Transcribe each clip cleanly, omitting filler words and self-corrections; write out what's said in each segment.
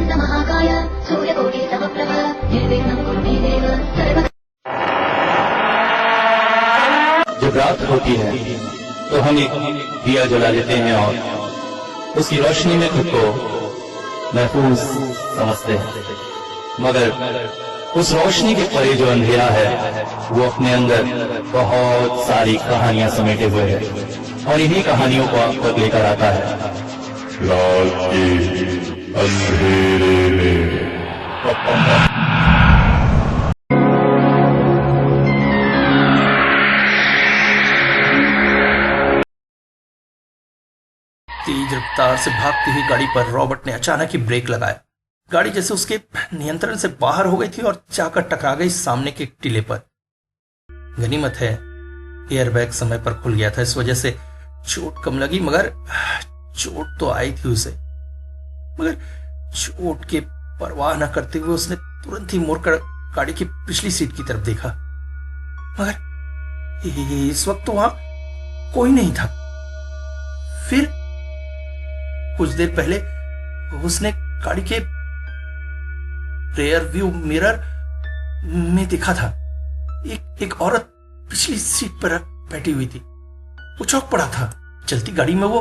महाकाय सूर्यकोटि समप्रभ निर्विघ्नं कुरु मे देव सर्व। जब रात होती है तो हम एक दिया जला लेते हैं और उसकी रोशनी में खुद को महफूज समझते हैं, मगर उस रोशनी के परे जो अंधेरा है वो अपने अंदर बहुत सारी कहानियां समेटे हुए है और इन्हीं कहानियों को आप तक लेकर आता है रात के अंधेरे में। तेज रफ्तार से भागती हुई गाड़ी पर रॉबर्ट ने अचानक ही ब्रेक लगाया। गाड़ी जैसे उसके नियंत्रण से बाहर हो गई थी और जाकर टकरा गई सामने के टीले पर। गनीमत है एयरबैग समय पर खुल गया था, इस वजह से चोट कम लगी, मगर चोट तो आई थी उसे। मगर चोट के परवाह न करते हुए उसने तुरंत ही मुड़कर गाड़ी की पिछली सीट की तरफ देखा, मगर इस वक्त तो वहां कोई नहीं था। फिर कुछ देर पहले उसने गाड़ी के रेयर व्यू मिरर में देखा था एक औरत पिछली सीट पर बैठी हुई थी। वो चौंक पड़ा था। चलती गाड़ी में वो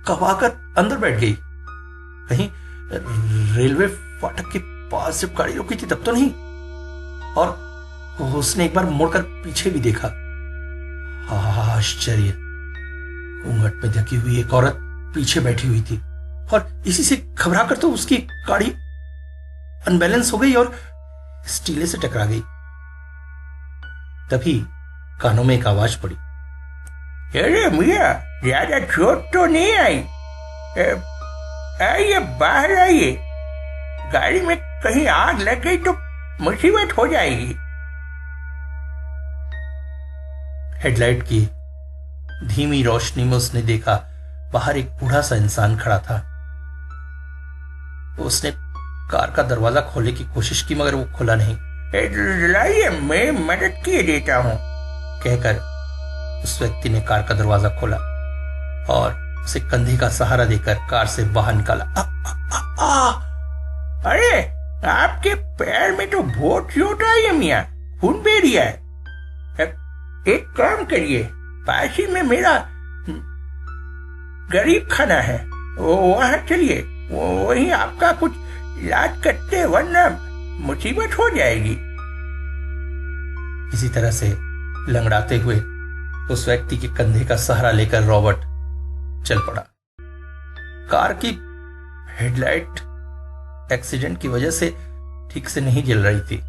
कबाकर अंदर बैठ गई। कहीं रेलवे फाटक के पास जब गाड़ी रुकी थी तब तो नहीं। और उसने एक बार मुड़कर पीछे भी देखा। आश्चर्य, घूंघट में ढकी हुई एक औरत पीछे बैठी हुई थी और इसी से घबराकर तो उसकी गाड़ी अनबैलेंस हो गई और स्टीले से टकरा गई। तभी कानों में एक आवाज पड़ी, अरे मियां, ज्यादा चोट तो नहीं आई? आइए बाहर आइए, गाड़ी में कहीं आग लग गई तो मुसीबत हो जाएगी। हेडलाइट की धीमी रोशनी में उसने देखा बाहर एक बूढ़ा सा इंसान खड़ा था। उसने कार का दरवाजा खोलने की कोशिश की, मगर वो खुला नहीं। लाइए, मैं मदद किए देता हूं, कहकर उस व्यक्ति ने कार का दरवाजा खोला और उसे कंधे का सहारा देकर कार से बाहर निकाला। अरे, आपके पैर में तो बहुत चोट आई है मियां, खून बह रहा है। एक काम करिए, पास ही में मेरा गरीब खाना है, वहां चलिए, वहीं आपका कुछ इलाज करते, वरना मुसीबत हो जाएगी। इसी तरह से लंगड़ाते हुए उस व्यक्ति के कंधे का सहारा लेकर रॉबर्ट चल पड़ा। कार की हेडलाइट एक्सीडेंट की वजह से ठीक से नहीं जल रही थी,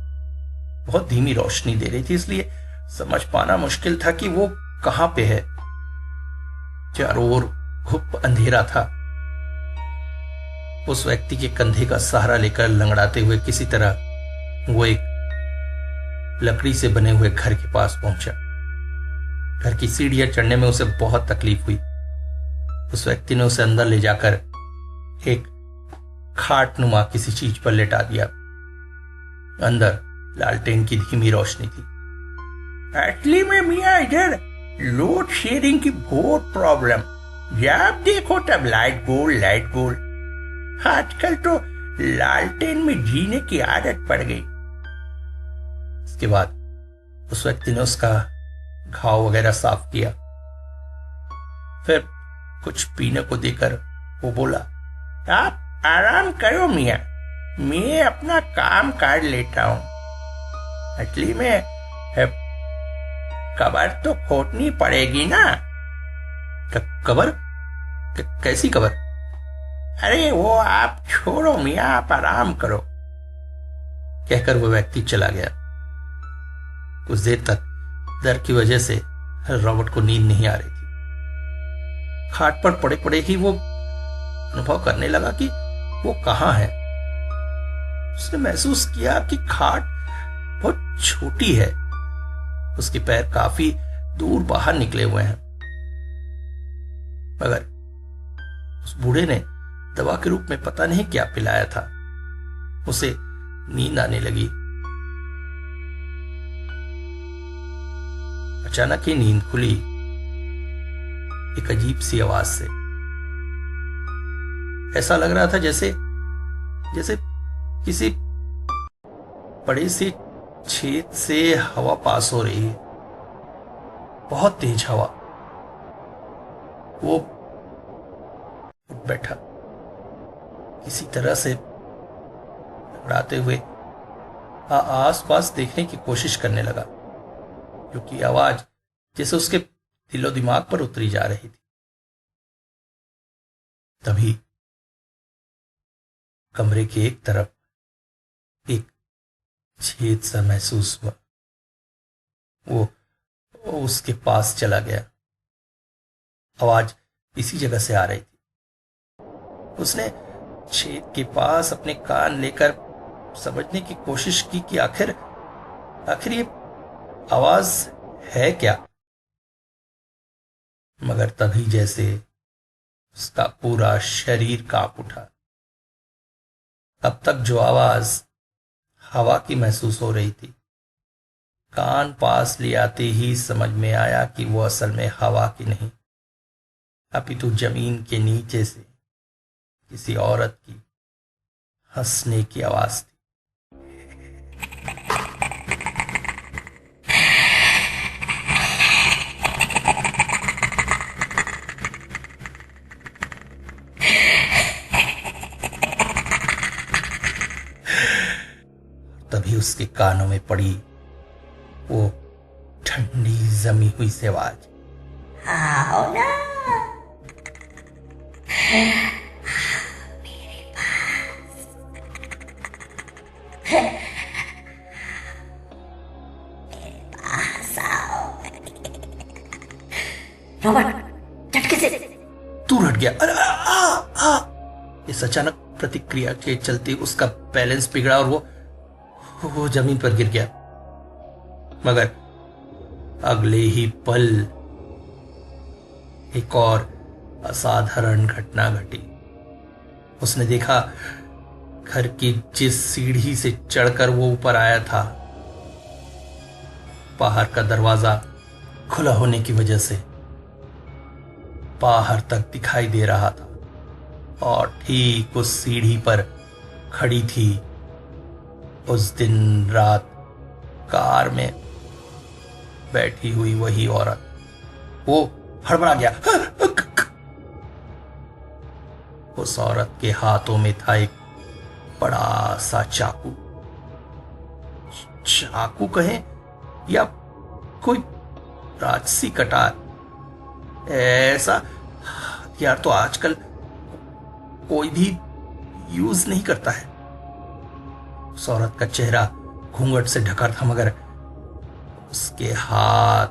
बहुत धीमी रोशनी दे रही थी, इसलिए समझ पाना मुश्किल था कि वो कहां पे है। चारों ओर घुप अंधेरा था। उस व्यक्ति के कंधे का सहारा लेकर लंगड़ाते हुए किसी तरह वो एक लकड़ी से बने हुए घर के पास पहुंचा। घर की सीढ़ियां चढ़ने में उसे बहुत तकलीफ हुई। उस व्यक्ति ने उसे अंदर ले जाकर एक खाट नुमा किसी चीज पर लेटा दिया। अंदर लालटेन की धीमी रोशनी थी। असली में मियां इधर लोड शेयरिंग की बहुत प्रॉब्लम, जब देखो तब लाइट गोल। आजकल तो लालटेन में जीने की आदत पड़ गई। इसके बाद उस व्यक्ति ने उसका घाव वगैरह साफ किया। फिर कुछ पीने को देकर वो बोला, आप आराम करो मियां, मैं अपना काम कर लेता हूं। असली में कबर तो खोदनी पड़ेगी ना। कबर? कैसी कबर? अरे वो आप छोड़ो मियां, आप आराम करो, कहकर वो व्यक्ति चला गया। कुछ देर तक डर की वजह से रॉबर्ट को नींद नहीं आ रही थी। खाट पर पड़े पड़े ही वो अनुभव करने लगा कि वो कहां है। उसने महसूस किया कि खाट बहुत छोटी है, उसके पैर काफी दूर बाहर निकले हुए हैं। मगर उस बूढ़े ने दवा के रूप में पता नहीं क्या पिलाया था। उसे नींद आने लगी। अचानक ही नींद खुली एक अजीब सी आवाज से। ऐसा लग रहा था जैसे जैसे किसी बड़े से छेद से हवा पास हो रही है, बहुत तेज हवा। वो उठ बैठा, किसी तरह से घबराते हुए आस पास देखने की कोशिश करने लगा, क्योंकि आवाज जैसे उसके दिलो दिमाग पर उतरी जा रही थी। तभी कमरे के एक तरफ एक छेद सा महसूस हुआ। वो उसके पास चला गया। आवाज इसी जगह से आ रही थी। उसने छेद के पास अपने कान लेकर समझने की कोशिश की कि आखिर ये आवाज है क्या। मगर तभी जैसे उसका पूरा शरीर कांप उठा। अब तक जो आवाज हवा की महसूस हो रही थी, कान पास ले आते ही समझ में आया कि वो असल में हवा की नहीं, अपितु जमीन के नीचे से किसी औरत की हंसने की आवाज थी। तभी उसके कानों में पड़ी वो ठंडी जमी हुई सी आवाज, आओ ना रॉबर्ट झटके से दूर हट गया। अरे इस अचानक प्रतिक्रिया के चलते उसका बैलेंस बिगड़ा और वो जमीन पर गिर गया। मगर अगले ही पल एक और असाधारण घटना घटी। उसने देखा घर की जिस सीढ़ी से चढ़कर वो ऊपर आया था, बाहर का दरवाजा खुला होने की वजह से बाहर तक दिखाई दे रहा था, और ठीक उस सीढ़ी पर खड़ी थी उस दिन रात कार में बैठी हुई वही औरत। वो हड़बड़ा गया। उस औरत के हाथों में था एक बड़ा सा चाकू। चाकू कहें या कोई राजसी कटार, ऐसा हथियार तो आजकल कोई भी यूज नहीं करता है। उस औरत का चेहरा घूंघट से ढका था, मगर उसके हाथ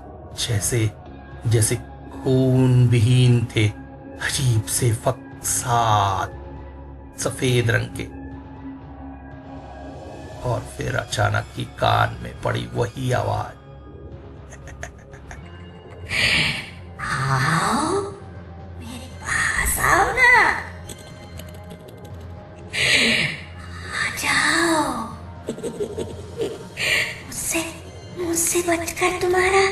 जैसे खून विहीन थे, अजीब से फक्साद सफेद रंग के। और फिर अचानक ही कान में पड़ी वही आवाज, आओ मेरे पास आओ ना, आ जाओ, मुझसे बचकर तुम्हारा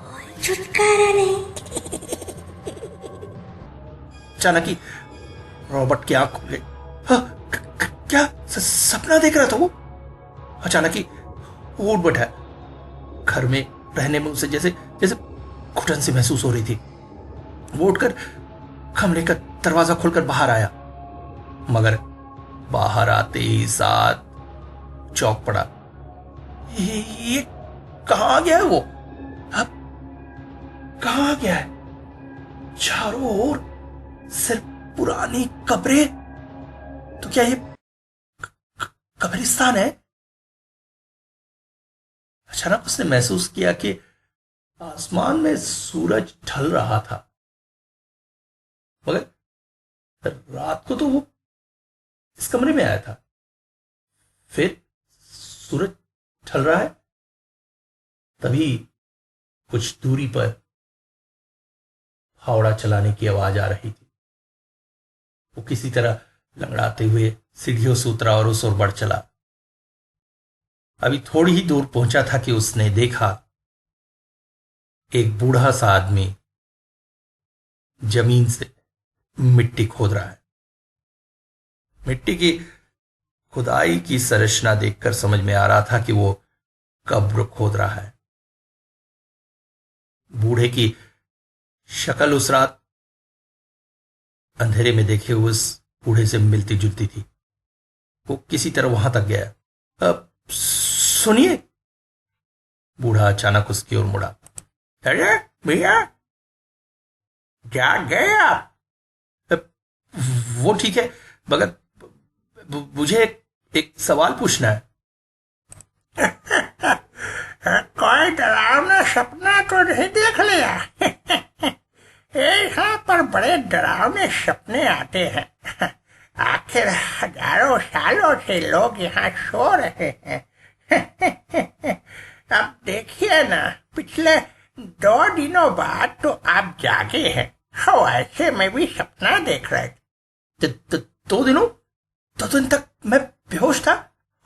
कोई छुटकारा नहीं। अचानक ही रॉबर्ट की आंख खुल गई। क्या सपना देख रहा था वो? अचानक ही उठ बैठा। घर में रहने में उसे जैसे घुटन सी महसूस हो रही थी। वो उठकर कमरे का दरवाजा खोलकर बाहर आया, मगर बाहर आते ही साथ चौंक पड़ा। ये कहां गया है वो? अब कहां गया है? चारों ओर सिर्फ पुरानी कब्रें। तो क्या ये कब्रिस्तान है? अचानक उसने महसूस किया कि आसमान में सूरज ढल रहा था, मगर रात को तो वो इस कमरे में आया था, फिर सूरज ढल रहा है। तभी कुछ दूरी पर फावड़ा चलाने की आवाज आ रही थी। वो किसी तरह लंगड़ाते हुए सीढ़ियों से उतरा और उस ओर बढ़ चला। अभी थोड़ी ही दूर पहुंचा था कि उसने देखा एक बूढ़ा सा आदमी जमीन से मिट्टी खोद रहा है। मिट्टी की खुदाई की संरचना देखकर समझ में आ रहा था कि वो कब्र खोद रहा है। बूढ़े की शक्ल उस रात अंधेरे में देखे हुए उस बूढ़े से मिलती जुलती थी। वो किसी तरह वहां तक गया। अब सुनिए, बूढ़ा अचानक उसकी ओर मुड़ा। अरे भैया, जाग गए आप? वो ठीक है, मगर मुझे एक सवाल पूछना है। कोई डरावना सपना तो नहीं देख लिया? यहाँ पर बड़े डरावने सपने आते हैं। आखिर हजारों सालों से लोग यहाँ सो रहे हैं। अब देखिए ना, पिछले 2 दिनों बाद तो आप जागे हैं। ऐसे में भी सपना देख रहे थे। 2 दिनों? 2 दिन तक मैं बेहोश था।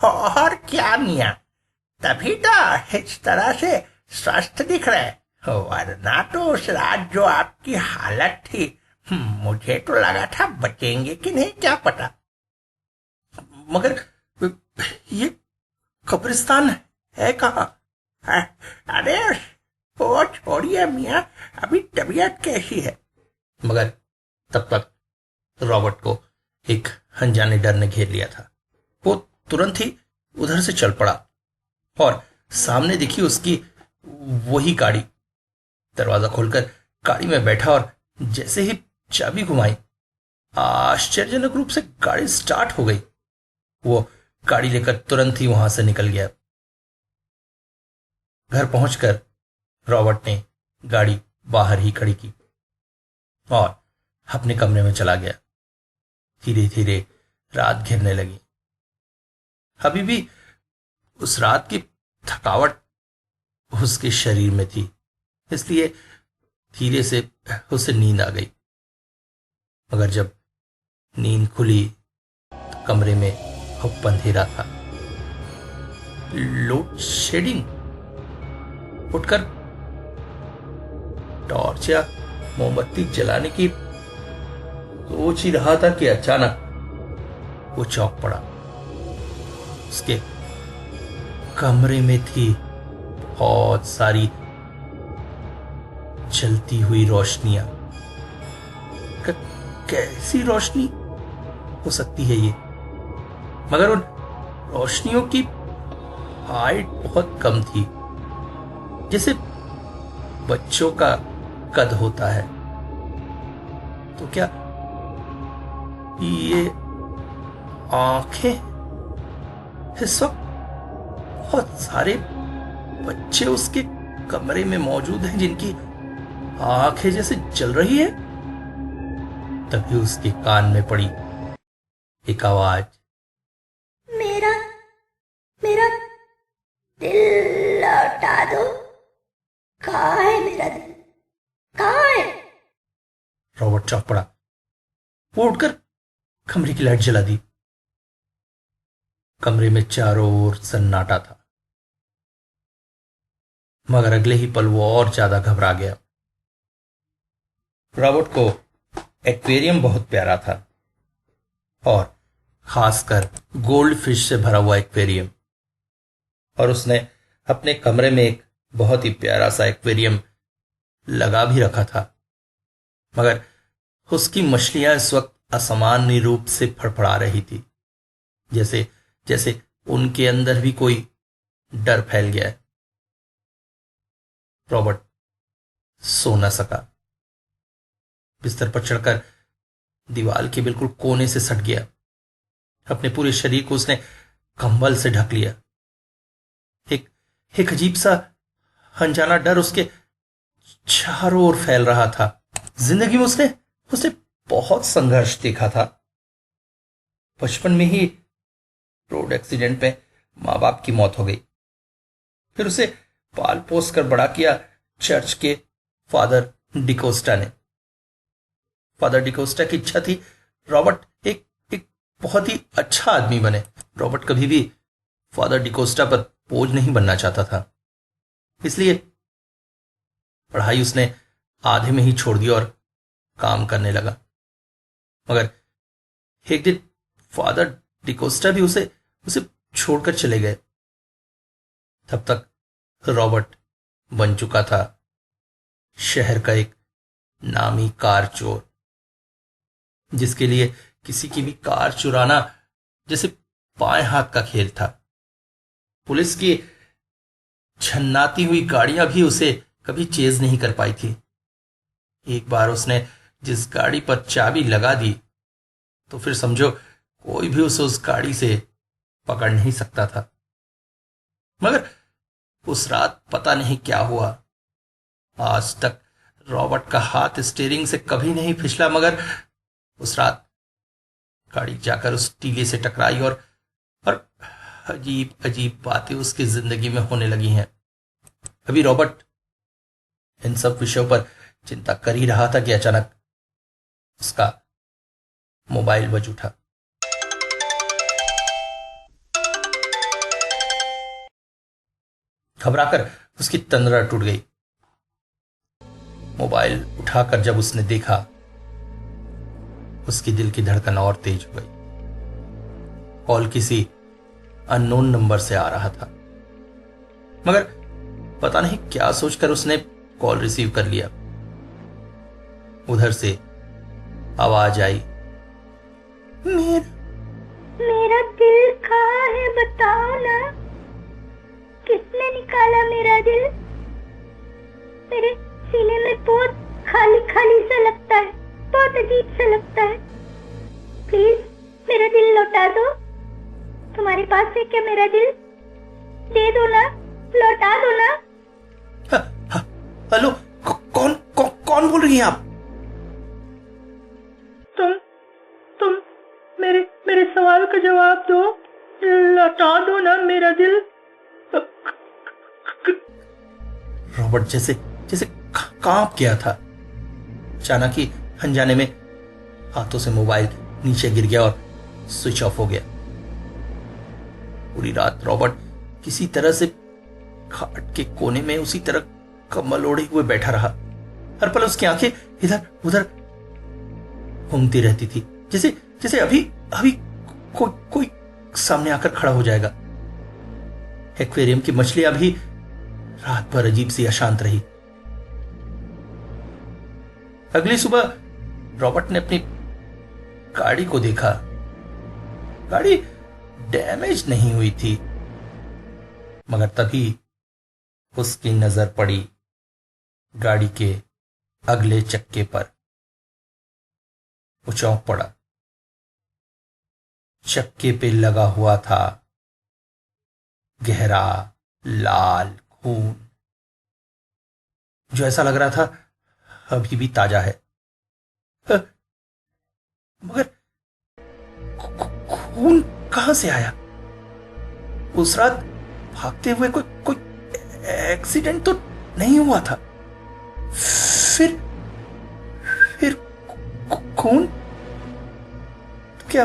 और क्या मियाँ, तभी तो इस तरह से स्वस्थ दिख रहे। वरना तो उस रात जो आपकी हालत थी, मुझे तो लगा था बचेंगे कि नहीं, क्या पता। मगर ये कब्रिस्तान है कहाँ? अरे वो छोड़िए मियाँ, अभी तबीयत कैसी है? मगर तब तक रॉबर्ट को एक अनजाने डर ने घेर लिया था। वो तुरंत ही उधर से चल पड़ा और सामने दिखी उसकी वही गाड़ी। दरवाजा खोलकर गाड़ी में बैठा और जैसे ही चाबी घुमाई, आश्चर्यजनक रूप से गाड़ी स्टार्ट हो गई। वो गाड़ी लेकर तुरंत ही वहां से निकल गया। घर पहुंचकर रॉबर्ट ने गाड़ी बाहर ही खड़ी की और अपने कमरे में चला गया। धीरे धीरे रात घिरने लगी। अभी भी उस रात की थकावट उसके शरीर में थी, इसलिए धीरे से उसे नींद आ गई। मगर जब नींद खुली तो कमरे में खूब अंधेरा था। Load shedding. उठकर टॉर्च या मोमबत्ती जलाने की सोच ही रहा था कि अचानक वो चौंक पड़ा। उसके कमरे में थी बहुत सारी जलती हुई रोशनियां। कैसी रोशनी हो सकती है ये? मगर उन रोशनियों की हाइट बहुत कम थी, जैसे बच्चों का कद होता है। तो क्या ये आंखें? इस वक्त बहुत सारे बच्चे उसके कमरे में मौजूद हैं जिनकी आंखें जैसे जल रही है। तभी उसके कान में पड़ी एक आवाज। मेरा मेरा दिल लौटा दो। कहाँ है मेरा दिल? कहाँ है? रॉबर्ट चौंक पड़ा। वो उठकर कमरे की लाइट जला दी। कमरे में चारों ओर सन्नाटा था। मगर अगले ही पल वो और ज्यादा घबरा गया। रॉबर्ट को एक्वेरियम बहुत प्यारा था, और खासकर गोल्ड फिश से भरा हुआ एक्वेरियम। और उसने अपने कमरे में एक बहुत ही प्यारा सा एक्वेरियम लगा भी रखा था। मगर उसकी मछलियां इस वक्त असामान्य रूप से फड़फड़ा रही थी, जैसे जैसे उनके अंदर भी कोई डर फैल गया है। रॉबर्ट सो न सका। बिस्तर पर चढ़कर दीवार के बिल्कुल कोने से सट गया। अपने पूरे शरीर को उसने कंबल से ढक लिया। एक अजीब सा अनजाना डर उसके चारों ओर फैल रहा था। जिंदगी में उसने बहुत संघर्ष देखा था। बचपन में ही रोड एक्सीडेंट में माँ बाप की मौत हो गई। फिर उसे पाल पोस कर बड़ा किया चर्च के फादर डिकोस्टा ने। फादर डिकोस्टा की इच्छा थी रॉबर्ट एक बहुत ही अच्छा आदमी बने। रॉबर्ट कभी भी फादर डिकोस्टा पर बोझ नहीं बनना चाहता था, इसलिए पढ़ाई उसने आधे में ही छोड़ दी और काम करने लगा। मगर एक दिन फादर डिकोस्टा भी उसे उसे छोड़कर चले गए। तब तक रॉबर्ट बन चुका था शहर का एक नामी कार चोर, जिसके लिए किसी की भी कार चुराना जैसे बाएं हाथ का खेल था। पुलिस की छन्नाती हुई गाड़ियां भी उसे कभी चेज नहीं कर पाई थी। एक बार उसने जिस गाड़ी पर चाबी लगा दी तो फिर समझो कोई भी उसे उस गाड़ी से पकड़ नहीं सकता था। मगर उस रात पता नहीं क्या हुआ, आज तक रॉबर्ट का हाथ स्टीयरिंग से कभी नहीं फिसला, मगर उस रात गाड़ी जाकर उस टीले से टकराई और अजीब अजीब बातें उसकी जिंदगी में होने लगी हैं। अभी रॉबर्ट इन सब विषयों पर चिंता कर ही रहा था कि अचानक उसका मोबाइल बज उठा। घबराकर उसकी तंद्रा टूट गई। मोबाइल उठाकर जब उसने देखा, उसकी दिल की धड़कन और तेज हो गई। कॉल किसी अननोन नंबर से आ रहा था, मगर पता नहीं क्या सोचकर उसने कॉल रिसीव कर लिया। उधर से आवाज आई, मेरा दिल कहाँ है बताओ ना, किसने निकाला मेरा दिल? मेरे सीने में बहुत खाली खाली सा लगता है, बहुत अजीब सा लगता है। प्लीज मेरा दिल लौटा दो। तुम्हारे पास है क्या मेरा दिल? दे दो ना, लौटा दो ना। हेलो, कौन बोल रही हैं आप? तुम मेरे सवाल का जवाब दो, लौटा दो ना मेरा दिल। रॉबर्ट जैसे कांप गया था। अचानक ही अनजाने में हाथों से मोबाइल नीचे गिर गया और स्विच ऑफ हो गया। पूरी रात रॉबर्ट किसी तरह से खाट के कोने में उसी तरह कम्बल ओढ़े हुए बैठा रहा। हर पल उसकी आंखें इधर उधर घूमती रहती थी, जैसे अभी कोई सामने आकर खड़ा हो जाएगा। एक्वेरियम की मछलियां भी रात भर अजीब सी अशांत रही। अगली सुबह रॉबर्ट ने अपनी गाड़ी को देखा। गाड़ी डैमेज नहीं हुई थी, मगर तभी उसकी नजर पड़ी गाड़ी के अगले चक्के पर। वो चौंक पड़ा। चक्के पे लगा हुआ था गहरा लाल खून, जो ऐसा लग रहा था अभी भी ताजा है। मगर खून कहां से आया? उस रात भागते हुए कोई एक्सीडेंट तो नहीं हुआ था। फिर खून तो क्या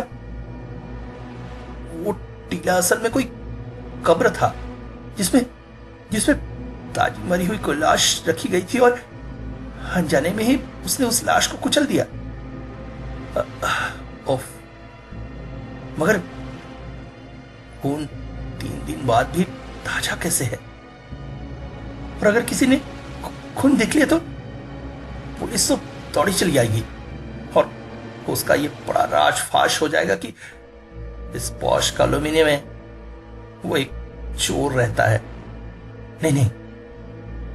वो टीला असल में कोई कब्र था जिसमें ताजी मरी हुई कोई लाश रखी गई थी और अनजाने में ही उसने उस लाश को कुचल दिया। ओफ, मगर खून 3 दिन बाद भी ताजा कैसे है? और अगर किसी ने खून देख लिया तो पुलिस तो दौड़ी चली आएगी और उसका ये बड़ा राज फाश हो जाएगा कि इस पॉश कॉलोनी में वो एक चोर रहता है। नहीं,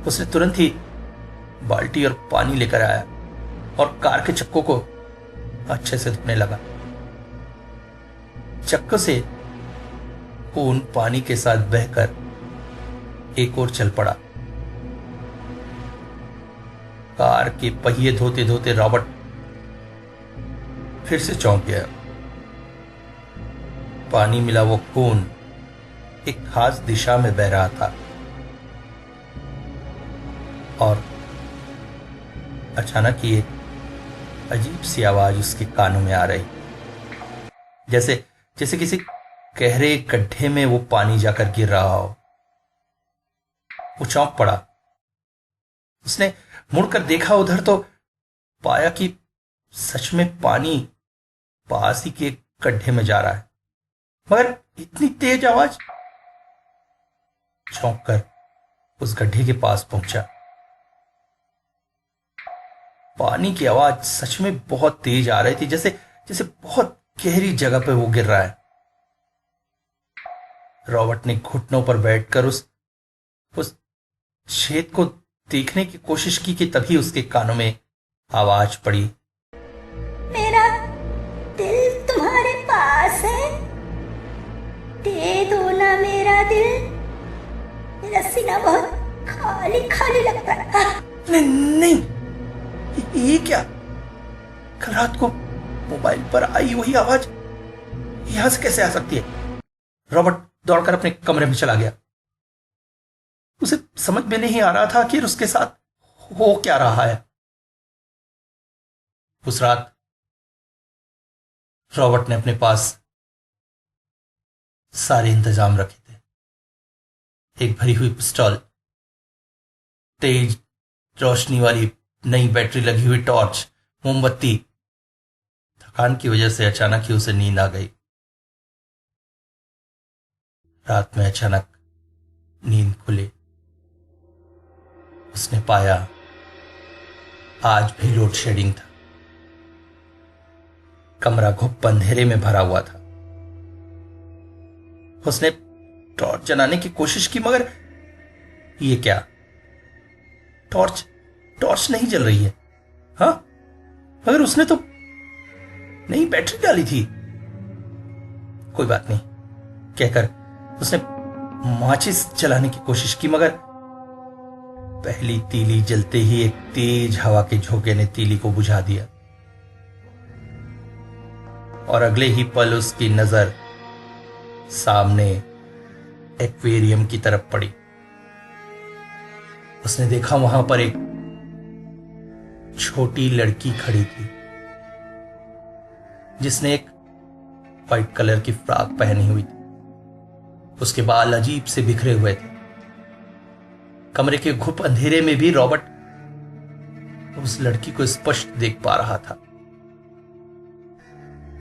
उसने तुरंत ही बाल्टी और पानी लेकर आया और कार के चक्कों को अच्छे से धोने लगा। चक्कों से खून पानी के साथ बहकर एक और चल पड़ा। कार के पहिए धोते धोते रॉबर्ट फिर से चौंक गया। पानी मिला वो खून एक खास दिशा में बह रहा था और अचानक ही एक अजीब सी आवाज उसके कानों में आ रही, जैसे किसी गहरे गड्ढे में वो पानी जाकर गिर रहा हो। वो चौंक पड़ा। उसने मुड़कर देखा उधर तो पाया कि सच में पानी पास ही के गड्ढे में जा रहा है। मगर इतनी तेज आवाज। चौंक कर उस गड्ढे के पास पहुंचा। पानी की आवाज सच में बहुत तेज आ रही थी, जैसे जैसे बहुत गहरी जगह पे वो गिर रहा है। रॉबर्ट ने घुटनों पर बैठकर उस छेद को देखने की कोशिश की कि तभी उसके कानों में आवाज पड़ी। मेरा दिल तुम्हारे पास है, दे दो ना मेरा दिल, मेरा सीना बहुत खाली खाली लगता है। नहीं, ये क्या? कल रात को मोबाइल पर आई वही आवाज यहां से कैसे आ सकती है? रॉबर्ट दौड़कर अपने कमरे में चला गया। उसे समझ में नहीं आ रहा था कि उसके साथ हो क्या रहा है। उस रात रॉबर्ट ने अपने पास सारे इंतजाम रखे थे। एक भरी हुई पिस्टल, तेज रोशनी वाली नई बैटरी लगी हुई टॉर्च, मोमबत्ती। थकान की वजह से अचानक ही उसे नींद आ गई। रात में अचानक नींद खुली। उसने पाया आज भी लोड शेडिंग था। कमरा घुप अंधेरे में भरा हुआ था। उसने टॉर्च जलाने की कोशिश की, मगर ये क्या? टॉर्च नहीं जल रही है। हाँ, मगर उसने तो नई बैटरी डाली थी। कोई बात नहीं कहकर उसने माचिस जलाने की कोशिश की, मगर पहली तीली जलते ही एक तेज हवा के झोंके ने तीली को बुझा दिया और अगले ही पल उसकी नजर सामने एक्वेरियम की तरफ पड़ी। उसने देखा वहां पर एक छोटी लड़की खड़ी थी जिसने एक व्हाइट कलर की फ्रॉक पहनी हुई थी। उसके बाल अजीब से बिखरे हुए थे। कमरे के घुप अंधेरे में भी रॉबर्ट उस लड़की को स्पष्ट देख पा रहा था।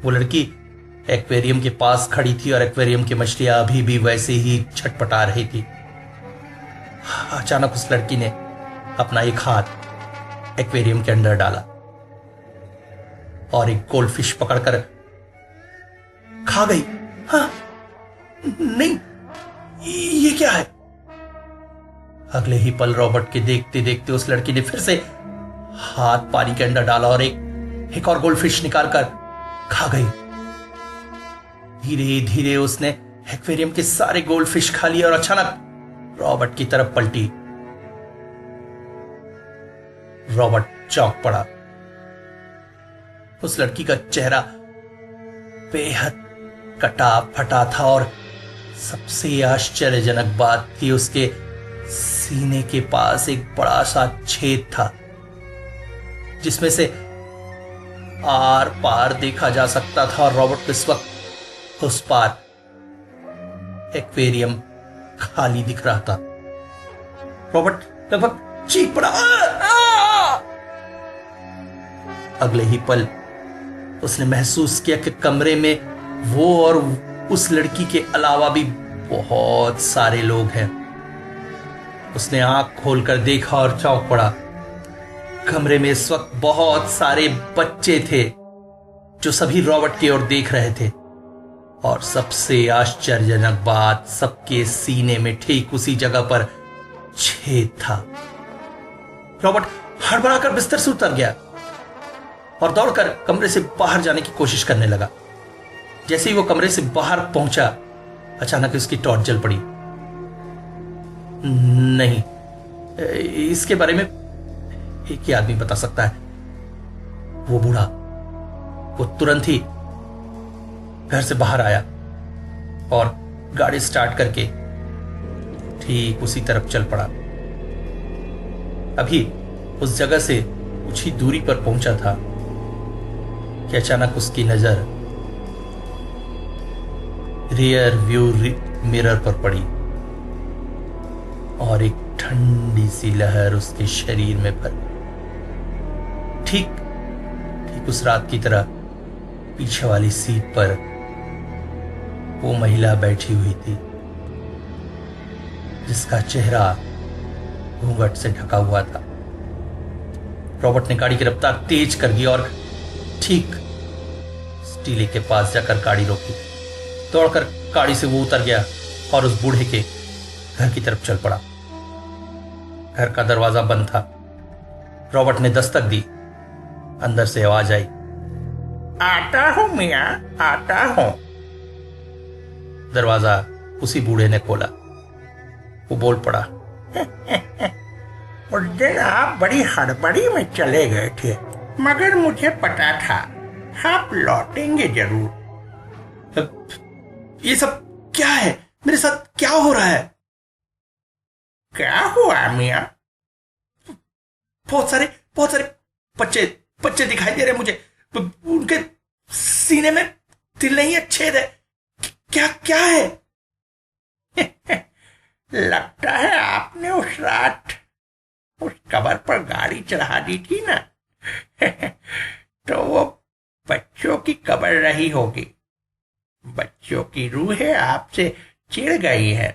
वो लड़की एक्वेरियम के पास खड़ी थी और एक्वेरियम की मछलियां अभी भी वैसे ही छटपटा रही थी। अचानक उस लड़की ने अपना एक हाथ एक्वेरियम के अंदर डाला और एक गोल्डफिश पकड़कर खा गई। हाँ, नहीं, ये क्या है? अगले ही पल रॉबर्ट के देखते देखते उस लड़की ने फिर से हाथ पानी के अंदर डाला और एक और गोल्डफिश निकालकर खा गई। धीरे धीरे उसने एक्वेरियम के सारे गोल्डफिश खा लिए और अचानक रॉबर्ट की तरफ पलटी। रॉबर्ट चौंक पड़ा। उस लड़की का चेहरा बेहद कटा फटा था और सबसे आश्चर्यजनक बात थी, उसके सीने के पास एक बड़ा सा छेद था जिसमें से आर पार देखा जा सकता था और रॉबर्ट को इस वक्त उस पार एक्वेरियम खाली दिख रहा था। रॉबर्ट लगभग चीख पड़ा। अगले ही पल उसने महसूस किया कि कमरे में वो और उस लड़की के अलावा भी बहुत सारे लोग हैं। उसने आंख खोलकर देखा और चौंक पड़ा। कमरे में इस वक्त बहुत सारे बच्चे थे जो सभी रॉबर्ट की ओर देख रहे थे और सबसे आश्चर्यजनक बात, सबके सीने में ठीक उसी जगह पर छेद था। रॉबर्ट हड़बड़ाकर बिस्तर से उतर गया और दौड़कर कमरे से बाहर जाने की कोशिश करने लगा। जैसे ही वो कमरे से बाहर पहुंचा, अचानक उसकी टॉर्च जल पड़ी। नहीं, इसके बारे में एक ही आदमी बता सकता है, वो बूढ़ा। वो तुरंत ही घर से बाहर आया और गाड़ी स्टार्ट करके ठीक उसी तरफ चल पड़ा। अभी उस जगह से कुछ ही दूरी पर पहुंचा था कि अचानक उसकी नजर रियर व्यू मिरर पर पड़ी और एक ठंडी सी लहर उसके शरीर में भर। ठीक उस रात की तरह पीछे वाली सीट पर वो महिला बैठी हुई थी जिसका चेहरा घूंघट से ढका हुआ था। रॉबर्ट ने गाड़ी की रफ्तार तेज कर दी और ठीक टीले के पास जाकर गाड़ी रोकी। दौड़कर गाड़ी से वो उतर गया और उस बूढ़े के घर की तरफ चल पड़ा। घर का दरवाजा बंद था। रॉबर्ट ने दस्तक दी। अंदर से आवाज आई, आता हूं मियाँ, आता हूं। दरवाजा उसी बूढ़े ने खोला। वो बोल पड़ा, उस दिन आप बड़ी हड़बड़ी में चले गए थे, मगर मुझे पता था आप लौटेंगे जरूर। ये सब क्या है? मेरे साथ क्या हो रहा है? क्या हुआ मियाँ? बहुत सारे बच्चे दिखाई दे रहे मुझे। उनके सीने में तिल नहीं है, छेद है। क्या है? लगता है आपने उस रात उस कबर पर गाड़ी चढ़ा दी थी ना। तो वो बच्चों की कबर रही होगी। बच्चों की रूहें आपसे चिढ़ गई है।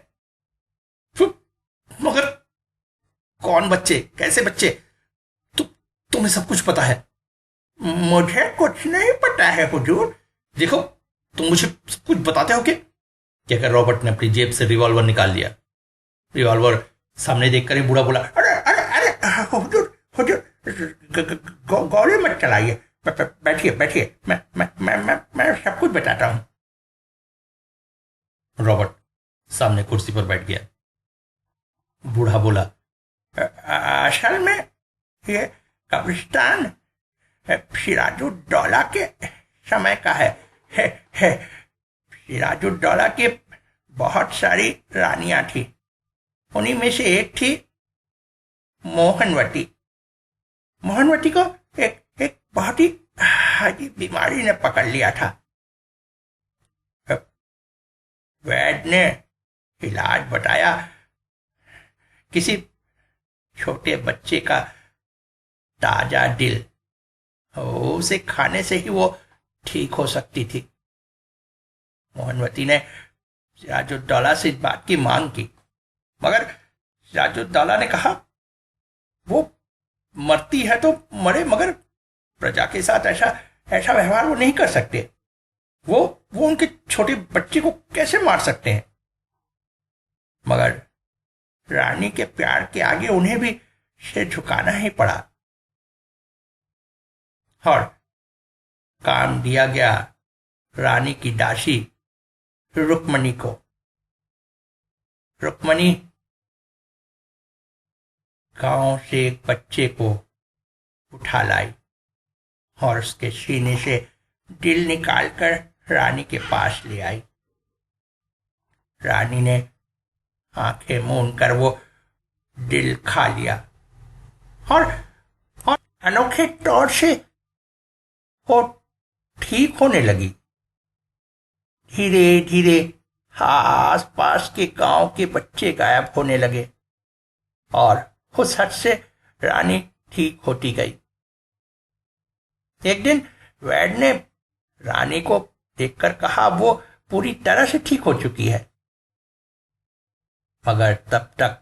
मगर कौन बच्चे? कैसे बच्चे? तुम्हें सब कुछ पता है? मुझे कुछ नहीं पता है हुजूर। देखो, तुम मुझे सब कुछ बताते हो क्या? कर रॉबर्ट ने अपनी जेब से रिवॉल्वर निकाल लिया। रिवॉल्वर सामने देखकर ही बूढ़ा बोला, अरे अरे अरे हुजूर गोली मत चलाइए। बैठिए, मैं सब कुछ बताता हूं। रॉबर्ट सामने कुर्सी पर बैठ गया। बूढ़ा बोला, असल में ये कब्रिस्तान सिराजुद्दौला के समय का है। सिराजुद्दौला की बहुत सारी रानियां थी। उन्हीं में से एक थी मोहनवती। मोहनवती को एक बहुत ही अजीब बीमारी ने पकड़ लिया था। वैद्य ने इलाज बताया। किसी छोटे बच्चे का ताजा दिल, उसे खाने से ही वो ठीक हो सकती थी। मोहनवती ने सिराजुद्दौला से इस बात की मांग की, मगर सिराजुद्दौला ने कहा वो मरती है तो मरे, मगर प्रजा के साथ ऐसा व्यवहार वो नहीं कर सकते। वो उनके छोटे बच्चे को कैसे मार सकते हैं? मगर रानी के प्यार के आगे उन्हें भी सिर झुकाना ही पड़ा और काम दिया गया रानी की दासी रुक्मणी को। रुक्मणी गांव से एक बच्चे को उठा लाई और उसके सीने से दिल निकालकर रानी के पास ले आई। रानी ने आंखें मूंद कर वो दिल खा लिया और अनोखे तौर से वो ठीक होने लगी। धीरे धीरे आस पास के गांव के बच्चे गायब होने लगे और उस हद से रानी ठीक होती गई। एक दिन वैद्य ने रानी को देखकर कहा वो पूरी तरह से ठीक हो चुकी है, मगर तब तक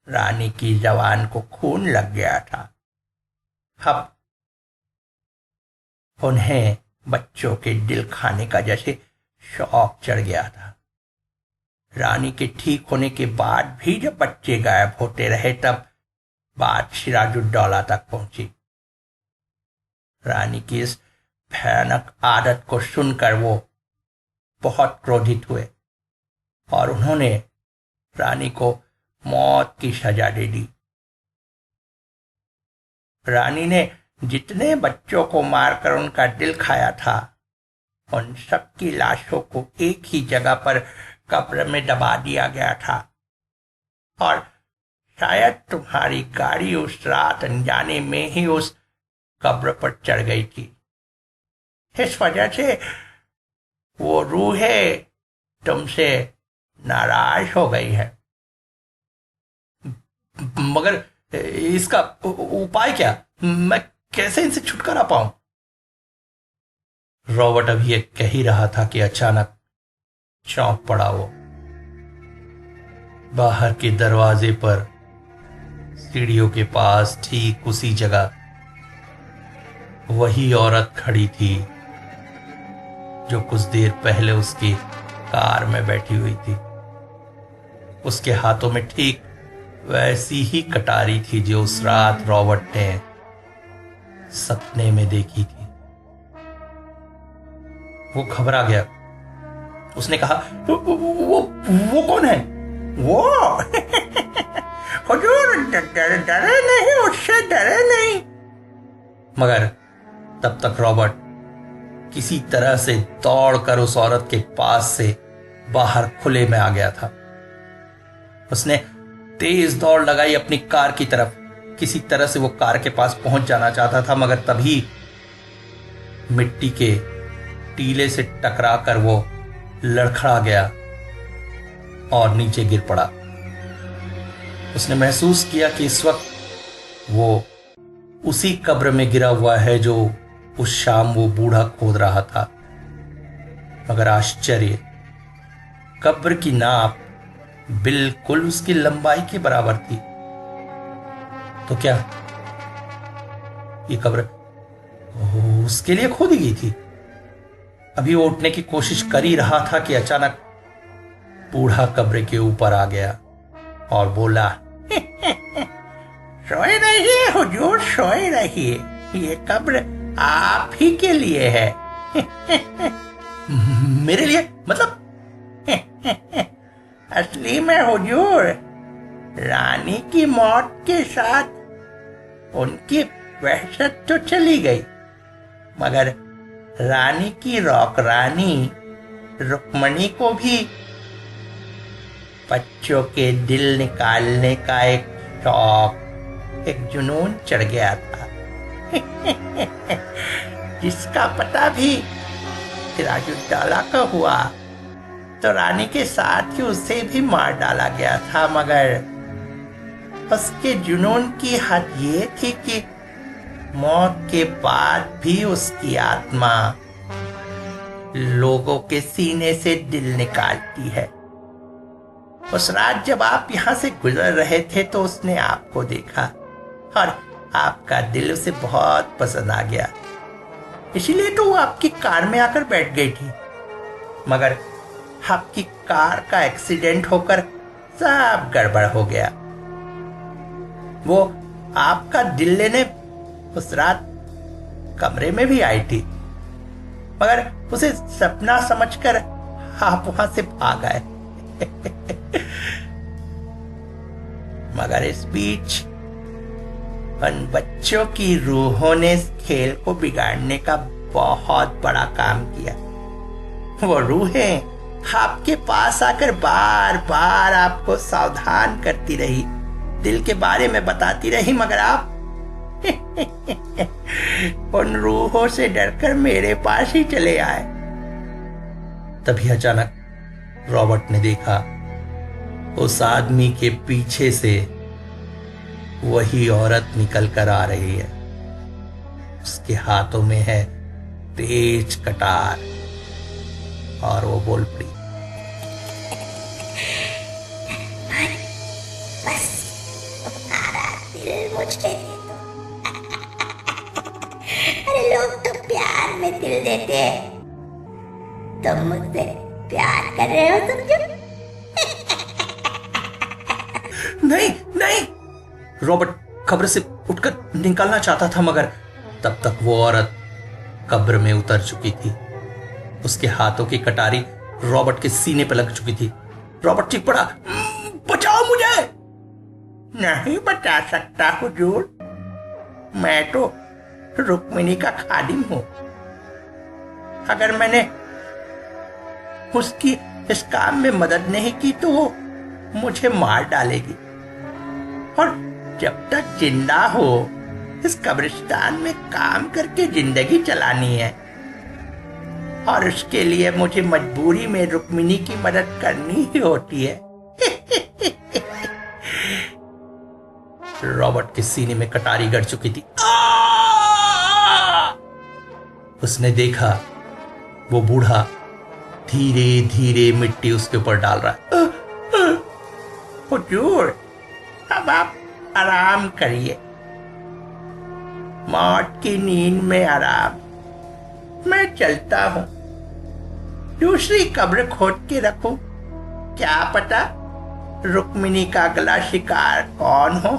रानी की जवान को खून लग गया था। अब उन्हें बच्चों के दिल खाने का जैसे शौक चढ़ गया था। रानी के ठीक होने के बाद भी जब बच्चे गायब होते रहे, तब बात सिराजुद्दौला तक पहुंची। रानी की इस भयानक आदत को सुनकर वो बहुत क्रोधित हुए और उन्होंने रानी को मौत की सजा दे दी। रानी ने जितने बच्चों को मारकर उनका दिल खाया था, उन सब की लाशों को एक ही जगह पर कब्र में दबा दिया गया था और शायद तुम्हारी गाड़ी उस रात अनजाने में ही उस कब्र पर चढ़ गई थी। इस वजह से वो रूहें तुमसे नाराज हो गई है। मगर इसका उपाय क्या? मैं कैसे इनसे छुटकारा पाऊं? रॉबर्ट अभी ये कह ही रहा था कि अचानक चौंक पड़ा वो। बाहर के दरवाजे पर सीढ़ियों के पास ठीक उसी जगह वही औरत खड़ी थी जो कुछ देर पहले उसकी कार में बैठी हुई थी। उसके हाथों में ठीक वैसी ही कटारी थी जो उस रात रॉबर्ट ने सपने में देखी थी। वो घबरा गया। उसने कहा, वो कौन है? वो हुजूर डरे नहीं, उससे डरे नहीं। मगर तब तक रॉबर्ट किसी तरह से दौड़कर उस औरत के पास से बाहर खुले में आ गया था। उसने तेज दौड़ लगाई अपनी कार की तरफ। किसी तरह से वो कार के पास पहुंच जाना चाहता था, मगर तभी मिट्टी के टीले से टकराकर वो लड़खड़ा गया और नीचे गिर पड़ा। उसने महसूस किया कि इस वक्त वो उसी कब्र में गिरा हुआ है जो उस शाम वो बूढ़ा खोद रहा था। मगर आश्चर्य, कब्र की नाप बिल्कुल उसकी लंबाई के बराबर थी। तो क्या ये कब्र उसके लिए खोदी गई थी? अभी वो उठने की कोशिश कर ही रहा था कि अचानक बूढ़ा कब्र के ऊपर आ गया और बोला, सोए रहिए हुजूर, सोए रहिए, ये कब्र आप ही के लिए है। मेरे लिए? मतलब? असली में हुजूर, रानी की मौत के साथ उनकी वहशत तो चली गई, मगर रानी की रौकरानी रुक्मणी को भी बच्चों के दिल निकालने का एक शौक, एक जुनून चढ़ गया था। जिसका पता भी सिराजुद्दौला का हुआ तो रानी के साथ ही उसे भी मार डाला गया था, मगर उसके जुनून की हद ये थी कि मौत के बाद भी उसकी आत्मा लोगों के सीने से दिल निकालती है। उस रात जब आप यहां से गुजर रहे थे तो उसने आपको देखा और आपका दिल उसे बहुत पसंद आ गया, इसलिए तो वो आपकी कार में आकर बैठ गई थी। मगर आपकी कार का एक्सीडेंट होकर सब गड़बड़ हो गया। वो आपका दिल लेने उस रात कमरे में भी आई थी, मगर उसे सपना समझकर आप वहां से भाग आए। मगर इस बीच उन बच्चों की रूहों ने इस खेल को बिगाड़ने का बहुत बड़ा काम किया। वो रूहें आपके पास आकर बार बार आपको सावधान करती रही, दिल के बारे में बताती रही, मगर आप उन रूहों से डरकर मेरे पास ही चले आए। तभी अचानक रॉबर्ट ने देखा उस आदमी के पीछे से वही औरत निकल कर आ रही है। उसके हाथों में है तेज कटार और वो बोल पड़ी, बस तुम्हारा दिल मुझे दे दो। अरे लोग तो प्यार में दिल देते हैं, तुम मुझसे प्यार कर रहे हो समझो। नहीं नहीं। रॉबर्ट कब्र से उठकर निकलना चाहता था, मगर तब तक वो औरत कब्र में उतर चुकी थी। उसके हाथों की कटारी रॉबर्ट के सीने पर लग चुकी थी। रॉबर्ट चीख पड़ा, बचाओ मुझे। नहीं बचा सकता हुजूर, मैं तो रुक्मिणी का खादिम हूं। अगर मैंने उसकी इस काम में मदद नहीं की तो वो मुझे मार डालेगी, और जब तक जिंदा हो इस कब्रिस्तान में काम करके जिंदगी चलानी है, और उसके लिए मुझे मजबूरी में रुक्मिणी की मदद करनी ही होती है। रॉबर्ट के सीने में कटारी गड़ चुकी थी। उसने देखा वो बूढ़ा धीरे धीरे मिट्टी उसके ऊपर डाल रहा है। हुजूर, अब आप आराम करिए, मौत की नींद में आराम। मैं चलता हूं, दूसरी कब्र खोद के रखूं, क्या पता रुक्मिणी का अगला शिकार कौन हो।